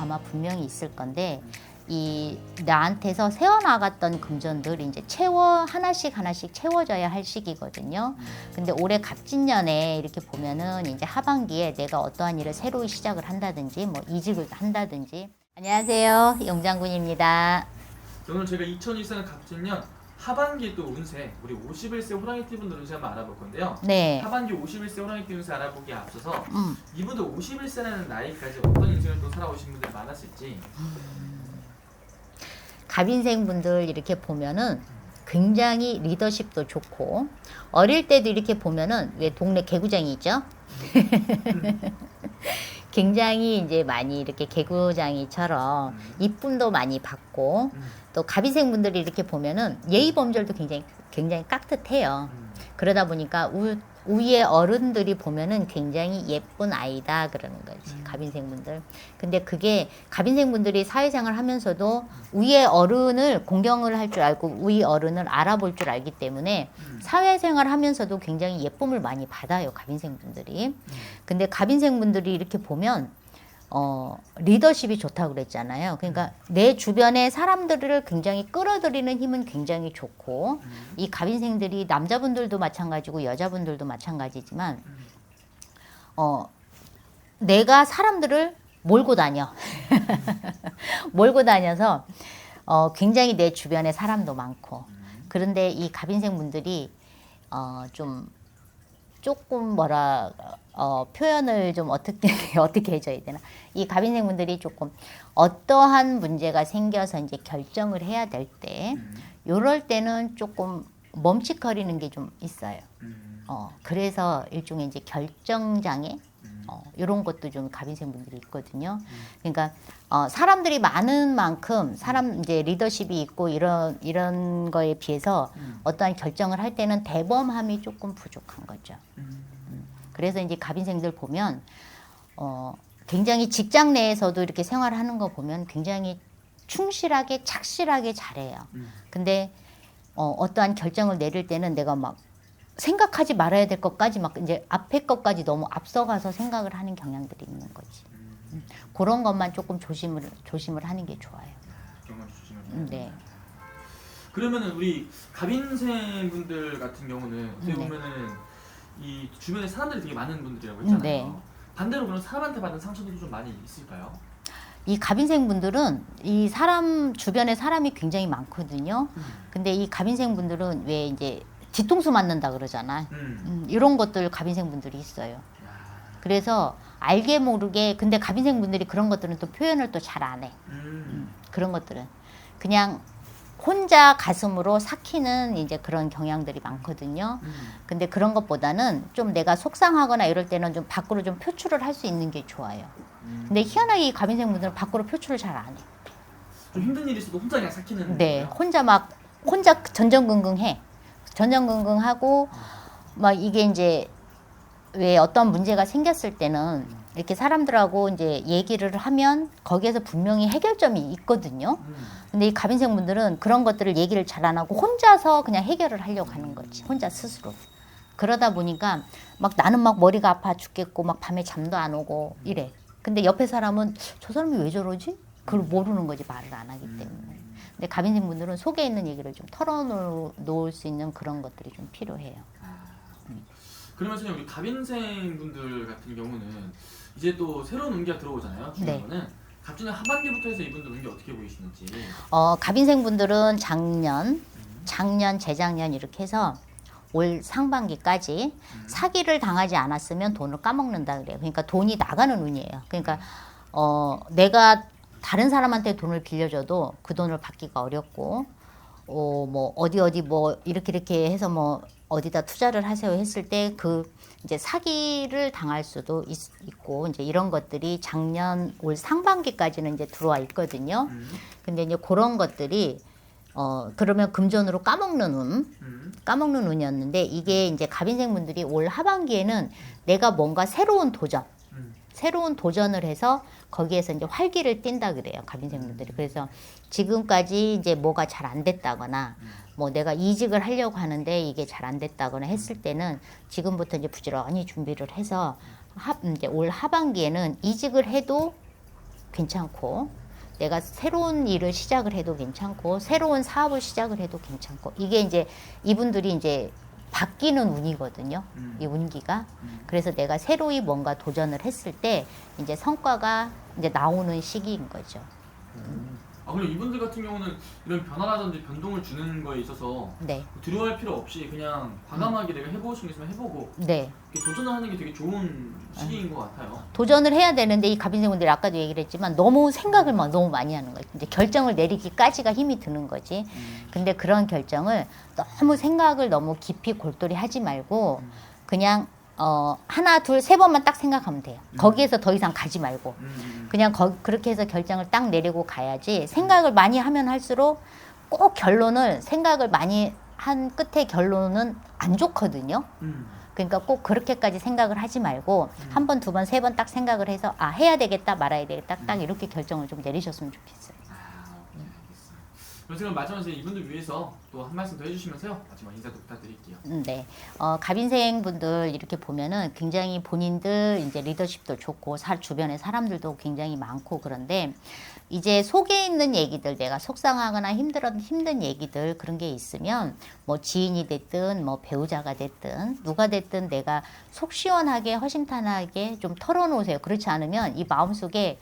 아마 분명히 있을 건데 이 나한테서 새어나갔던 금전들이 이제 하나씩 채워져야 할 시기거든요. 근데 올해 갑진년에 이렇게 보면은 이제 하반기에 내가 어떠한 일을 새로 시작을 한다든지 뭐 이직을 한다든지. 안녕하세요, 용장군입니다. 오늘 제가 2024년 갑진년 하반기 또 운세, 우리 51세 호랑이띠 분들 운세 한번 알아볼 건데요. 네. 하반기 51세 호랑이띠 운세 알아보기에 앞서서 이분들 51세라는 나이까지 어떤 인생을 또 살아오신 분들이 많았을지. 갑인생 분들 이렇게 보면은 굉장히 리더십도 좋고, 어릴 때도 이렇게 보면은 왜 동네 개구장이 있죠? 굉장히 이제 많이 이렇게 개구장이처럼 이쁨도 많이 받고, 또 갑인생 분들이 이렇게 보면은 예의 범절도 굉장히 깍듯해요. 그러다 보니까 우위의 어른들이 보면은 굉장히 예쁜 아이다 그러는 거지, 갑인생 분들. 근데 그게 갑인생 분들이 사회생활 하면서도 우위의 어른을 공경을 할 줄 알고 우위 어른을 알아볼 줄 알기 때문에 사회생활 하면서도 굉장히 예쁨을 많이 받아요, 갑인생 분들이. 근데 갑인생 분들이 이렇게 보면 리더십이 좋다고 그랬잖아요. 그러니까 내 주변의 사람들을 굉장히 끌어들이는 힘은 굉장히 좋고, 이 갑인생들이 남자분들도 마찬가지고 여자분들도 마찬가지지만 내가 사람들을 몰고 다녀. 몰고 다녀서 굉장히 내 주변에 사람도 많고. 그런데 이 갑인생 분들이 조금 표현을 좀 어떻게 해줘야 되나. 이 갑인생 분들이 조금 어떠한 문제가 생겨서 이제 결정을 해야 될 때, 요럴 때는 조금 멈칫거리는 게 좀 있어요. 그래서 일종의 이제 결정장애? 요런 것도 좀 갑인생 분들이 있거든요. 그러니까, 사람들이 많은 만큼 이제 리더십이 있고 이런 거에 비해서 어떠한 결정을 할 때는 대범함이 조금 부족한 거죠. 그래서 이제 갑인생들 보면 굉장히 직장 내에서도 이렇게 생활하는 거 보면 굉장히 충실하게 착실하게 잘해요. 근데 어떠한 결정을 내릴 때는 내가 막 생각하지 말아야 될 것까지 막 이제 앞에 것까지 너무 앞서가서 생각을 하는 경향들이 있는 거지. 그런 것만 조금 조심을 하는 게 좋아요. 정말 조심을. 네. 그러면은 우리 갑인생 분들 같은 경우는 어떻게 네. 보면은 이 주변에 사람들이 되게 많은 분들이라고 했잖아요. 네. 반대로 그런 사람한테 받은 상처도 좀 많이 있을까요? 이 갑인생 분들은 주변에 사람이 굉장히 많거든요. 근데 이 갑인생 분들은 왜 이제 뒤통수 맞는다 그러잖아. 이런 것들 갑인생 분들이 있어요. 그래서 알게 모르게, 근데 갑인생 분들이 그런 것들은 또 표현을 또 잘 안 해. 그런 것들은 그냥 혼자 가슴으로 삭히는 이제 그런 경향들이 많거든요. 근데 그런 것보다는 좀 내가 속상하거나 이럴 때는 좀 밖으로 좀 표출을 할 수 있는 게 좋아요. 근데 희한하게 이 갑인생 분들은 밖으로 표출을 잘 안 해. 좀 힘든 일이 있어도 혼자 그냥 삭히는. 네, 거예요? 혼자 전전긍긍해. 전전긍긍하고 막 이게 이제 왜 어떤 문제가 생겼을 때는 이렇게 사람들하고 이제 얘기를 하면 거기에서 분명히 해결점이 있거든요. 근데 이 갑인생 분들은 그런 것들을 얘기를 잘 안 하고 혼자서 그냥 해결을 하려고 하는 거지. 혼자 스스로. 그러다 보니까 막 나는 막 머리가 아파 죽겠고 막 밤에 잠도 안 오고 이래. 근데 옆에 사람은 저 사람이 왜 저러지? 그걸 모르는 거지, 말을 안 하기 때문에. 근데 갑인생 분들은 속에 있는 얘기를 좀 털어놓을 수 있는 그런 것들이 좀 필요해요. 그러면 선생님, 우리 갑인생 분들 같은 경우는 이제 또 새로운 운기가 들어오잖아요. 중요한 네. 거는 갑진년 하반기부터 해서 이분들 운기 어떻게 보이시는지. 갑인생 분들은 작년, 재작년 이렇게 해서 올 상반기까지 사기를 당하지 않았으면 돈을 까먹는다 그래요. 그러니까 돈이 나가는 운이에요. 그러니까 내가 다른 사람한테 돈을 빌려줘도 그 돈을 받기가 어렵고, 뭐 어디 뭐 이렇게 해서 뭐 어디다 투자를 하세요 했을 때 이제 사기를 당할 수도 있고, 이제 이런 것들이 작년 올 상반기까지는 이제 들어와 있거든요. 근데 이제 그런 것들이 그러면 금전으로 까먹는 운이었는데, 이게 이제 갑인생 분들이 올 하반기에는 내가 뭔가 새로운 도전을 해서 거기에서 이제 활기를 띈다 그래요, 갑인생 분들이. 그래서 지금까지 이제 뭐가 잘 안 됐다거나, 뭐 내가 이직을 하려고 하는데 이게 잘 안 됐다거나 했을 때는 지금부터 이제 부지런히 준비를 해서 이제 올 하반기에는 이직을 해도 괜찮고 내가 새로운 일을 시작을 해도 괜찮고 새로운 사업을 시작을 해도 괜찮고 이게 이제 이분들이 이제 바뀌는 운이거든요. 이 운기가. 그래서 내가 새로이 뭔가 도전을 했을 때 이제 성과가 이제 나오는 시기인 거죠. 아, 그럼 이분들 같은 경우는 이런 변화라든지 변동을 주는 거에 있어서 네. 두려워할 필요 없이 그냥 과감하게 내가 해보고 싶은 게 있으면 해보고 네. 이렇게 도전을 하는 게 되게 좋은 시기인 것 같아요. 도전을 해야 되는데 이 갑인생분들이 아까도 얘기를 했지만 너무 생각을 막 너무 많이 하는 거예요. 이제 결정을 내리기까지가 힘이 드는 거지. 근데 그런 결정을 너무 생각을 너무 깊이 골똘히 하지 말고 그냥 하나, 둘, 세 번만 딱 생각하면 돼요. 거기에서 더 이상 가지 말고 그냥 그렇게 해서 결정을 딱 내리고 가야지 생각을 많이 하면 할수록 꼭 결론을 생각을 많이 한 끝에 결론은 안 좋거든요. 그러니까 꼭 그렇게까지 생각을 하지 말고 한 번, 두 번, 세 번 딱 생각을 해서 아 해야 되겠다 말아야 되겠다 딱 이렇게 결정을 좀 내리셨으면 좋겠어요. 그럼 지금 마지막으로 이분들 위해서 또 한 말씀 더 해주시면서요. 마지막 인사도 부탁드릴게요. 네. 갑인생 분들 이렇게 보면은 굉장히 본인들 이제 리더십도 좋고 주변에 사람들도 굉장히 많고 그런데 이제 속에 있는 얘기들 내가 속상하거나 힘든 얘기들 그런 게 있으면 뭐 지인이 됐든 뭐 배우자가 됐든 누가 됐든 내가 속 시원하게 허심탄회하게 좀 털어놓으세요. 그렇지 않으면 이 마음속에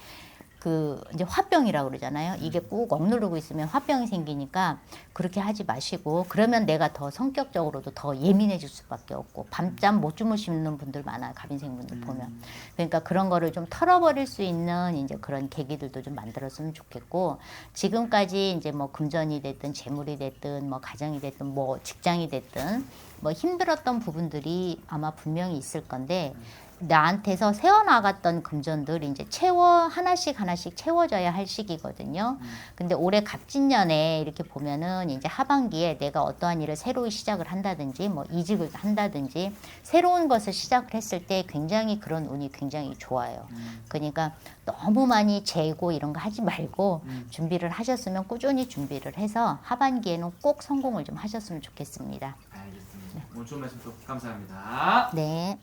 이제 화병이라고 그러잖아요. 이게 꾹 억누르고 있으면 화병이 생기니까 그렇게 하지 마시고 그러면 내가 더 성격적으로도 더 예민해질 수밖에 없고 밤잠 못 주무시는 분들 많아요. 갑인생 분들 보면. 그러니까 그런 거를 좀 털어버릴 수 있는 이제 그런 계기들도 좀 만들었으면 좋겠고 지금까지 이제 뭐 금전이 됐든 재물이 됐든 뭐 가정이 됐든 뭐 직장이 됐든 뭐 힘들었던 부분들이 아마 분명히 있을 건데 나한테서 새어나갔던 금전들 이제 하나씩 채워져야 할 시기거든요. 근데 올해 갑진년에 이렇게 보면은 이제 하반기에 내가 어떠한 일을 새로이 시작을 한다든지 뭐 이직을 한다든지 새로운 것을 시작을 했을 때 굉장히 그런 운이 굉장히 좋아요. 그러니까 너무 많이 재고 이런 거 하지 말고 준비를 하셨으면 꾸준히 준비를 해서 하반기에는 꼭 성공을 좀 하셨으면 좋겠습니다. 알겠습니다. 오늘 좋은 말씀 감사합니다. 네.